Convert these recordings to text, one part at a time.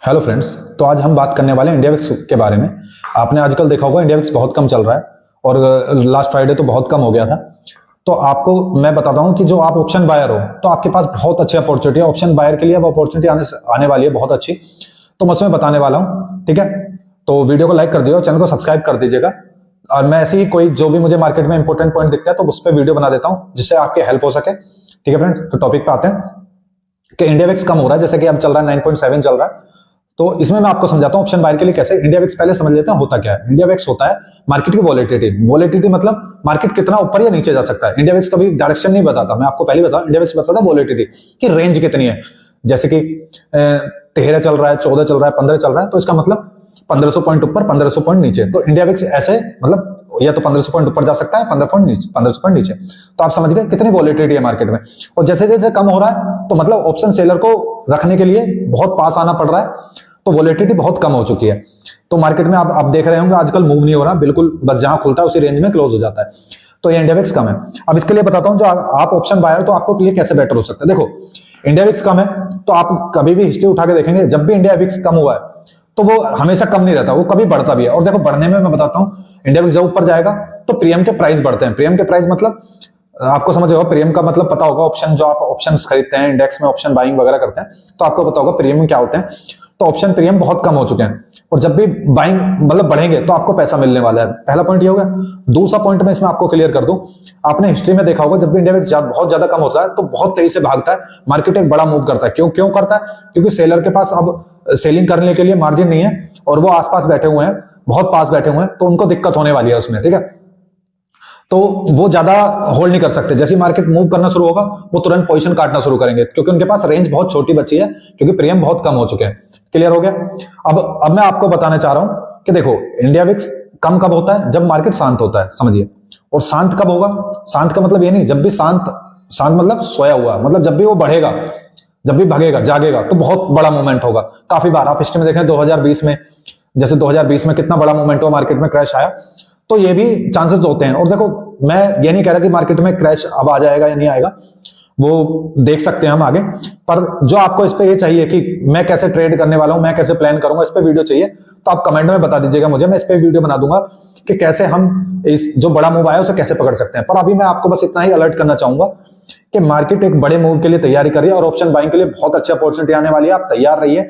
Hello friends. तो आज हम बात करने वाले हैं इंडिया विक्स के बारे में। आपने आजकल देखा होगा इंडिया विक्स बहुत कम चल रहा है और लास्ट फ्राइडे तो बहुत कम हो गया था। तो आपको मैं बताता हूं कि जो आप ऑप्शन बायर हो तो आपके पास बहुत अच्छी अपॉर्चुनिटी है। ऑप्शन बायर के लिए अब अपॉर्चुनिटी आने वाली है बहुत अच्छी। तो मैं उसमें बताने वाला हूं, ठीक है। तो वीडियो को लाइक कर दीजिएगा, चैनल को सब्सक्राइब कर दीजिएगा। और मैं ऐसे ही कोई जो भी मुझे मार्केट में इंपॉर्टेंट पॉइंट दिखता है तो उस पर वीडियो बना देता हूं जिससे आपके हेल्प हो सके। ठीक है फ्रेंड्स, तो टॉपिक पे आते हैं कि इंडिया विक्स कम हो रहा है, जैसे कि अब चल रहा है 9.7 चल रहा है। तो इसमें मैं आपको समझाता हूं ऑप्शन बायर के लिए कैसे। इंडिया विक्स पहले समझ लेते हैं होता क्या है। इंडिया विक्स होता है मार्केट की वॉलेटिलिटी। वॉलेटिलिटी मतलब मार्केट कितना ऊपर या नीचे जा सकता है। इंडिया विक्स कभी डायरेक्शन नहीं बताता, मैं आपको पहले बताऊं। इंडिया विक्स बताता है वॉलेटिलिटी की रेंज कितनी है। जैसे कि 13 चल रहा है, 14 चल रहा है, 15 चल रहा है, तो इसका मतलब 1500 पॉइंट ऊपर, 1500 पॉइंट नीचे। तो इंडिया विक्स ऐसे मतलब या तो 1500 पॉइंट ऊपर जा सकता है, 1500 पॉइंट नीचे। तो आप समझ गए कितनी वॉलेटिलिटी है मार्केट में। और जैसे जैसे कम हो रहा है तो मतलब ऑप्शन सेलर को रखने के लिए बहुत पास आना पड़ रहा है, तो वॉलेटिलिटी बहुत कम हो चुकी है। तो मार्केट में आप देख रहे होंगे आजकल मूव नहीं हो रहा, बिल्कुल बस जहां खुलता है उसी रेंज में क्लोज हो जाता है। तो ये इंडिया विक्स कम है। अब इसके लिए बताता हूं, जो आप ऑप्शन बायर तो आपको लिए कैसे बेटर हो सकता है। देखो, इंडिया विक्स कम है तो आप कभी भी हिस्ट्री उठा के देखेंगे, जब भी इंडिया विक्स कम हुआ है तो वो हमेशा कम नहीं रहता, वो कभी बढ़ता भी है। और देखो, बढ़ने में मैं बताता हूं, इंडिया विक्स जब ऊपर जाएगा तो प्रीमियम के प्राइस बढ़ते हैं। प्रीमियम के प्राइस मतलब आपको समझ होगा, प्रीमियम का मतलब पता होगा। ऑप्शन जो आप ऑप्शंस खरीदते हैं, इंडेक्स में ऑप्शन बाइंग वगैरह करते हैं, तो आपको पता होगा प्रीमियम क्या होते हैं। तो ऑप्शन प्रीमियम बहुत कम हो चुके हैं और जब भी बाइंग मतलब बढ़ेंगे तो आपको पैसा मिलने वाला है। पहला पॉइंट ये हो गया। दूसरा पॉइंट मैं इसमें आपको क्लियर कर दूं, आपने हिस्ट्री में देखा होगा जब भी इंडिया विक्स बहुत ज्यादा कम होता है तो बहुत तेजी से भागता है, मार्केट एक बड़ा मूव करता है। क्यों क्यों करता है? क्योंकि सेलर के पास अब सेलिंग करने के लिए मार्जिन नहीं है और वो आसपास बैठे हुए हैं, बहुत पास बैठे हुए हैं, तो उनको दिक्कत होने वाली है उसमें, ठीक है। तो वो ज्यादा होल्ड नहीं कर सकते। जैसे मार्केट मूव करना शुरू होगा वो तुरंत पोजीशन काटना शुरू करेंगे, क्योंकि उनके पास रेंज बहुत छोटी बची है, क्योंकि प्रीमियम बहुत कम हो चुके हैं। क्लियर हो गया? अब मैं आपको बताना चाह रहा हूं कि देखो, इंडिया विक्स कम कब होता है? जब मार्केट शांत होता है, समझिए। और शांत कब होगा? शांत का मतलब ये नहीं जब भी शांत, शांत मतलब सोया हुआ, मतलब जब भी वो बढ़ेगा, जब भी भागेगा जागेगा तो बहुत बड़ा मूवमेंट होगा। काफी बार आप हिस्ट्री में देखें 2020 में, जैसे 2020 में कितना बड़ा मूवमेंट हुआ, मार्केट में क्रैश आया। तो ये भी चांसेस होते हैं। और देखो, मैं ये नहीं कह रहा कि मार्केट में क्रैश अब आ जाएगा या नहीं आएगा, वो देख सकते हैं हम आगे। पर जो आपको इस पे ये चाहिए कि मैं कैसे ट्रेड करने वाला हूं, मैं कैसे प्लान करूंगा, इस पे वीडियो चाहिए तो आप कमेंट में बता दीजिएगा मुझे, मैं इस पे वीडियो बना दूंगा कि कैसे हम इस जो बड़ा मूव आया उसे कैसे पकड़ सकते हैं। पर अभी मैं आपको बस इतना ही अलर्ट करना चाहूंगा कि मार्केट एक बड़े मूव के लिए तैयारी कर रही है और ऑप्शन बाइंग के लिए बहुत अच्छी अपॉर्चुनिटी आने वाली है। आप तैयार रहिए।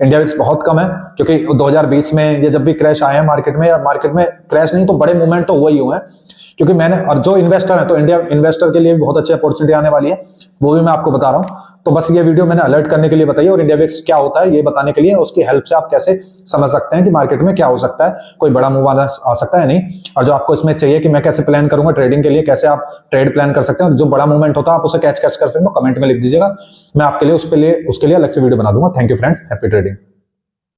इंडिया विक्स बहुत कम है, क्योंकि 2020 में ये जब भी क्रैश आए हैं मार्केट में, या मार्केट में क्रैश नहीं तो बड़े मूवमेंट तो हुआ ही हुआ है। क्योंकि मैंने, और जो इन्वेस्टर है तो इंडिया इन्वेस्टर के लिए भी बहुत अच्छी अपॉर्चुनिटी आने वाली है, वो भी मैं आपको बता रहा हूं। तो बस ये वीडियो मैंने अलर्ट करने के लिए बताई, और इंडिया विक्स क्या होता है ये बताने के लिए, उसकी हेल्प से आप कैसे समझ सकते हैं कि मार्केट में क्या हो सकता है, कोई बड़ा मूव आ सकता है नहीं। और जो आपको इसमें चाहिए कि मैं कैसे प्लान करूंगा ट्रेडिंग के लिए, कैसे आप ट्रेड प्लान कर सकते हैं, और जो बड़ा मूवमेंट होता है आप उसे कैच कर सकते हैं, तो कमेंट में लिख दीजिएगा। मैं आपके लिए उसके लिए अलग से वीडियो बना दूंगा। Thank you friends, happy trading.